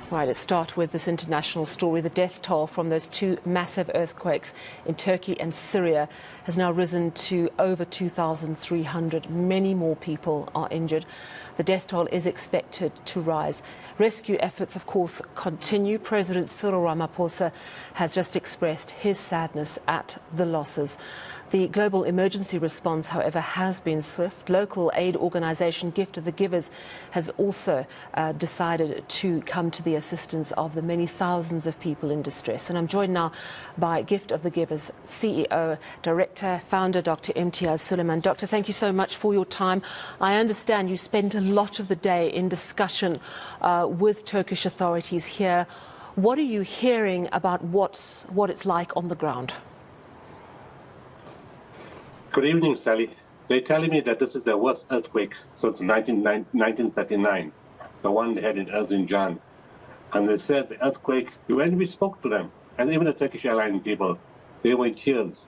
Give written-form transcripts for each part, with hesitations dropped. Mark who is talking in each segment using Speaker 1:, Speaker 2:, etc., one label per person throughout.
Speaker 1: Right, let's start with this international story. The death toll from those two massive earthquakes in Turkey and Syria has now risen to over 2,300. Many more people are injured. The death toll is expected to rise. Rescue efforts, of course, continue. President Cyril Ramaphosa has just expressed his sadness at the losses. The global emergency response, however, has been swift. Local aid organisation Gift of the Givers has also decided to come to the assistance of the many thousands of people in distress. And I'm joined now by Gift of the Givers CEO, Director, Founder, Dr. Imtiaz Sooliman. Doctor, thank you so much for your time. I understand you spent a lot of the day in discussion with Turkish authorities here. What are you hearing about what it's like on the ground?
Speaker 2: Good evening, Sally. They're telling me that this is the worst earthquake since 1939, the one they had in Erzincan. And they said the earthquake, when we spoke to them, and even the Turkish airline people, they were in tears.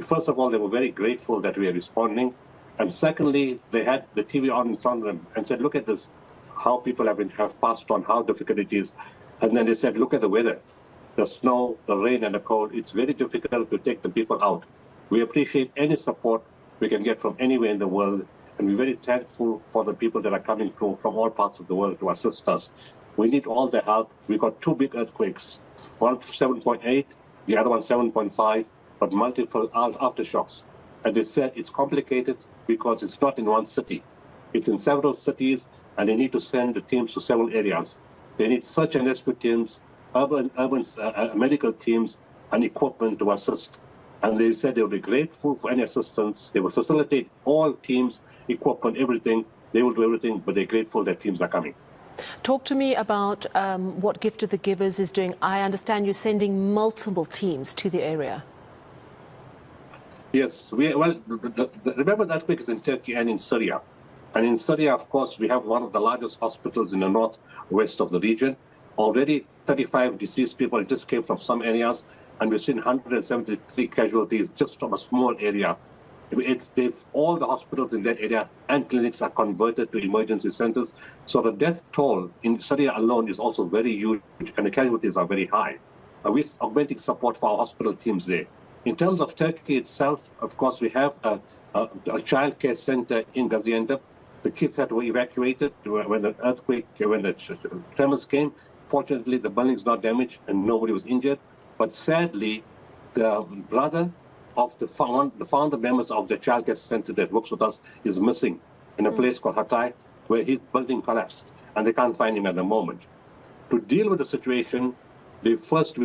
Speaker 2: First of all, they were very grateful that we are responding. And secondly, they had the TV on in front of them and said, look at this, how people have passed on, how difficult it is. And then they said, look at the weather, the snow, the rain and the cold. It's very difficult to take the people out. We appreciate any support we can get from anywhere in the world, and we're very thankful for the people that are coming through from all parts of the world to assist us. We need all the help. We got two big earthquakes, one 7.8, the other one 7.5, but multiple aftershocks. And they said it's complicated because it's not in one city. It's in several cities, and they need to send the teams to several areas. They need search and rescue teams, urban medical teams, and equipment to assist. And they said they will be grateful for any assistance. They will facilitate all teams, equipment, everything. They will do everything, but they're grateful that teams are coming.
Speaker 1: Talk to me about what Gift of the Givers is doing. I understand you're sending multiple teams to the area.
Speaker 2: Yes, remember that earthquake is in Turkey and in Syria. And in Syria, of course, we have one of the largest hospitals in the northwest of the region. Already 35 deceased people just came from some areas. And we've seen 173 casualties just from a small area. All the hospitals in that area and clinics are converted to emergency centers. So the death toll in Syria alone is also very huge, and the casualties are very high. We're augmenting support for our hospital teams there. In terms of Turkey itself, of course, we have a child care center in Gaziantep. The kids had to be evacuated when the earthquake, when the tremors came. Fortunately, the building's not damaged and nobody was injured. But sadly, the brother of the founder members of the child care center that works with us is missing in a place called Hatay, where his building collapsed, and they can't find him at the moment. To deal with the situation, we're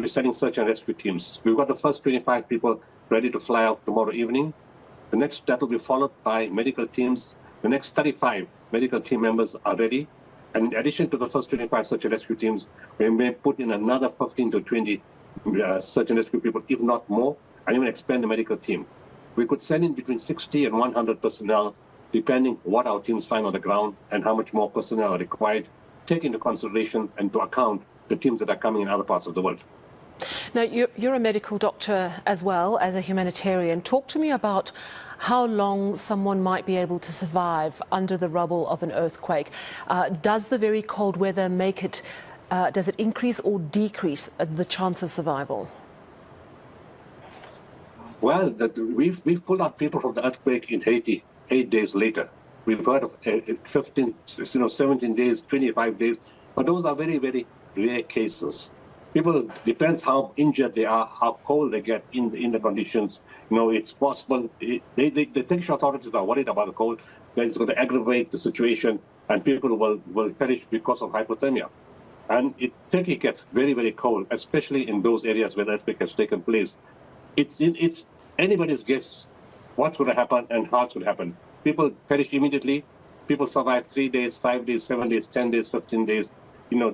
Speaker 2: sending search and rescue teams. We've got the first 25 people ready to fly out tomorrow evening. The next that will be followed by medical teams. The next 35 medical team members are ready. And in addition to the first 25 search and rescue teams, we may put in another 15 to 20 search and rescue people, if not more, and even expand the medical team. We could send in between 60 and 100 personnel, depending what our teams find on the ground and how much more personnel are required, take into consideration and to account the teams that are coming in other parts of the world.
Speaker 1: Now, you're a medical doctor as well as a humanitarian. Talk to me about how long someone might be able to survive under the rubble of an earthquake. Does the very cold weather make it does it increase or decrease the chance of survival?
Speaker 2: Well, we've pulled out people from the earthquake in Haiti 8 days later. We've heard of 15, 17 days, 25 days, but those are very, very rare cases. People, depends how injured they are, how cold they get in the conditions. It's possible. The Turkish authorities are worried about the cold, that it's going to aggravate the situation, and people will perish because of hypothermia. And Turkey gets very, very cold, especially in those areas where the earthquake has taken place. It's anybody's guess what's going to happen and how it's going to happen. People perish immediately. People survive 3 days, 5 days, 7 days, 10 days, 15 days.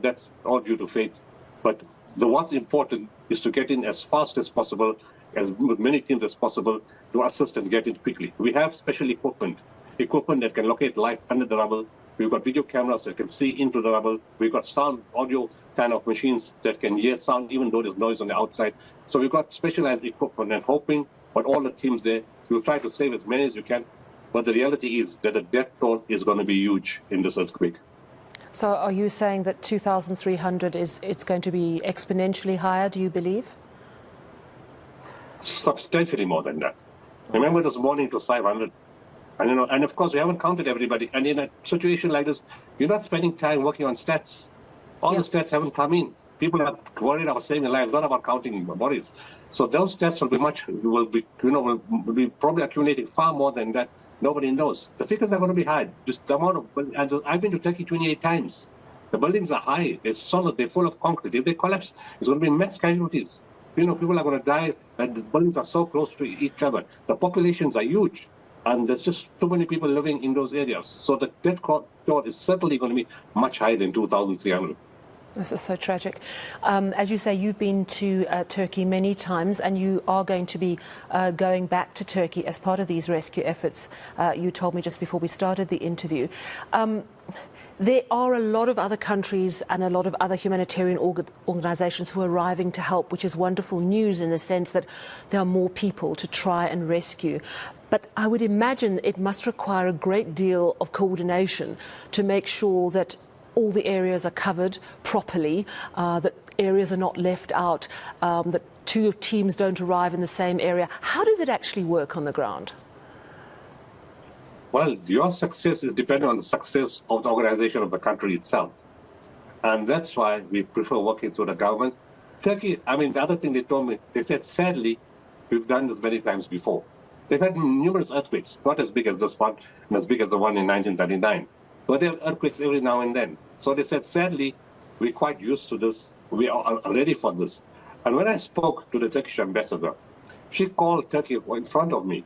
Speaker 2: That's all due to fate. But what's important is to get in as fast as possible, with many teams as possible, to assist and get in quickly. We have special equipment that can locate light under the rubble. We've got video cameras that can see into the rubble. We've got sound, audio kind of machines that can hear sound even though there's noise on the outside. So we've got specialized equipment, and hoping with all the teams there, we'll try to save as many as we can. But the reality is that the death toll is going to be huge in this earthquake.
Speaker 1: So are you saying that 2,300 it's going to be exponentially higher, do you believe?
Speaker 2: Substantially more than that. Remember this morning it was 500. And, and of course we haven't counted everybody. And in a situation like this, you're not spending time working on stats. All the stats haven't come in. People are worried about saving lives, not about counting bodies. So those stats will be probably accumulating far more than that. Nobody knows. The figures are going to be high. Just the amount of, and I've been to Turkey 28 times. The buildings are high. They're solid. They're full of concrete. If they collapse, it's going to be mass casualties. People are going to die, and the buildings are so close to each other. The populations are huge, and there's just too many people living in those areas. So the death toll is certainly going to be much higher than 2,300.
Speaker 1: This is so tragic. As you say, you've been to Turkey many times, and you are going to be going back to Turkey as part of these rescue efforts. You told me just before we started the interview. There are a lot of other countries and a lot of other humanitarian organisations who are arriving to help, which is wonderful news in the sense that there are more people to try and rescue. But I would imagine it must require a great deal of coordination to make sure that all the areas are covered properly, that areas are not left out, that two teams don't arrive in the same area. How does it actually work on the ground?
Speaker 2: Well, your success is dependent on the success of the organization of the country itself. And that's why we prefer working through the government. Turkey, the other thing they told me, they said, sadly, we've done this many times before. They've had numerous earthquakes, not as big as this one, and as big as the one in 1939. But they have earthquakes every now and then. So they said, sadly, we're quite used to this. We are ready for this. And when I spoke to the Turkish ambassador, she called Turkey in front of me.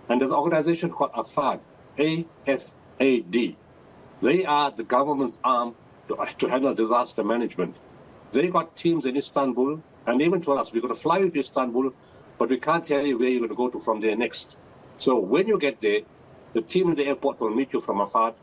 Speaker 2: And there's an organization called AFAD, AFAD. They are the government's arm to handle disaster management. They got teams in Istanbul, and even told us, we're going to fly you to Istanbul, but we can't tell you where you're going to go to from there next. So when you get there, the team at the airport will meet you from AFAD.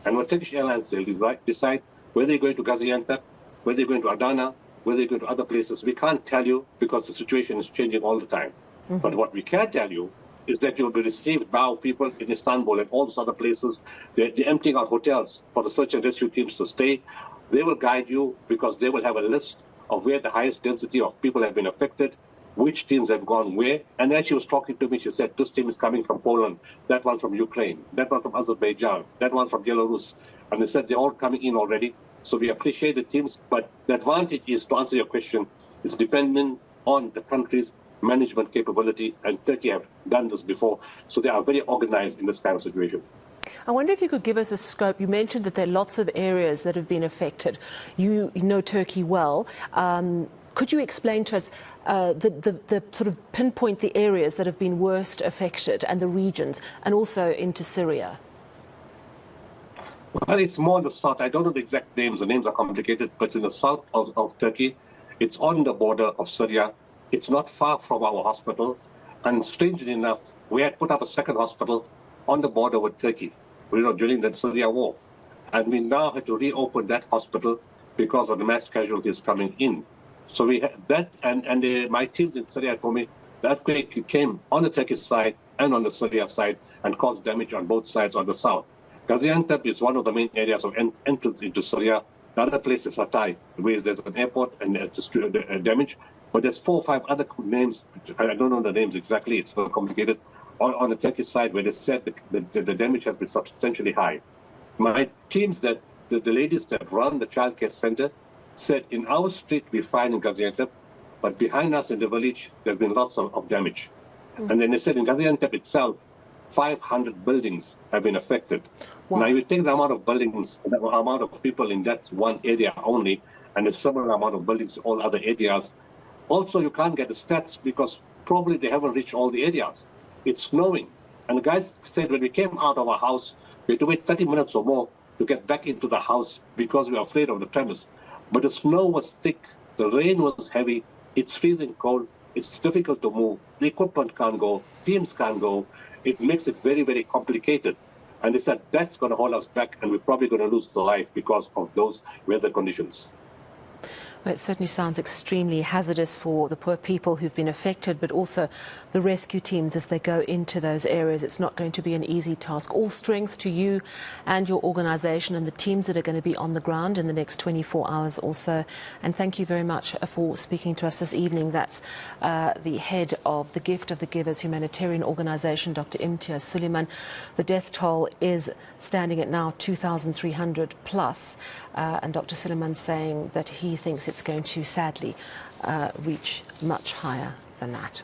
Speaker 2: And when Turkish Airlines, they'll decide whether you're going to Gaziantep, whether you're going to Adana, whether you're going to other places. We can't tell you because the situation is changing all the time. Mm-hmm. But what we can tell you is that you'll be received by our people in Istanbul and all those other places. They're emptying out hotels for the search and rescue teams to stay. They will guide you because they will have a list of where the highest density of people have been affected, which teams have gone where. And as she was talking to me, she said, this team is coming from Poland, that one from Ukraine, that one from Azerbaijan, that one from Belarus. And they said they're all coming in already. So we appreciate the teams. But the advantage is, to answer your question, it's dependent on the country's management capability. And Turkey have done this before. So they are very organized in this kind of situation.
Speaker 1: I wonder if you could give us a scope. You mentioned that there are lots of areas that have been affected. You know Turkey well. Could you explain to us the sort of pinpoint the areas that have been worst affected and the regions, and also into Syria?
Speaker 2: Well, it's more in the south. I don't know the exact names. The names are complicated, but it's in the south of Turkey. It's on the border of Syria. It's not far from our hospital. And strangely enough, we had put up a second hospital on the border with Turkey, during the Syria war. And we now had to reopen that hospital because of the mass casualties coming in. So we had that, and my teams in Syria told me the earthquake came on the Turkish side and on the Syria side and caused damage on both sides on the south. Gaziantep is one of the main areas of entrance into Syria. The other place is Hatay, where there's an airport and just damage. But there's 4 or 5 other names. I don't know the names exactly. It's so complicated. On the Turkish side, where they said the damage has been substantially high. My teams, the ladies that run the childcare center, said in our street we're fine in Gaziantep, but behind us in the village there's been lots of damage. Mm. And then they said in Gaziantep itself, 500 buildings have been affected. Wow. Now you take the amount of buildings, the amount of people in that one area only, and a similar amount of buildings in all other areas. Also, you can't get the stats because probably they haven't reached all the areas. It's snowing. And the guys said when we came out of our house, we had to wait 30 minutes or more to get back into the house because we were afraid of the tremors. But the snow was thick, the rain was heavy, it's freezing cold, it's difficult to move, the equipment can't go, teams can't go. It makes it very, very complicated. And they said that's going to hold us back and we're probably going to lose the life because of those weather conditions.
Speaker 1: Well, it certainly sounds extremely hazardous for the poor people who've been affected, but also the rescue teams as they go into those areas. It's not going to be an easy task. All strength to you and your organisation and the teams that are going to be on the ground in the next 24 hours or so. And thank you very much for speaking to us this evening. That's the head of the Gift of the Givers humanitarian organisation, Dr. Imtiaz Sooliman. The death toll is standing at now 2,300 plus. And Dr. Sooliman saying that he thinks it's going to sadly reach much higher than that.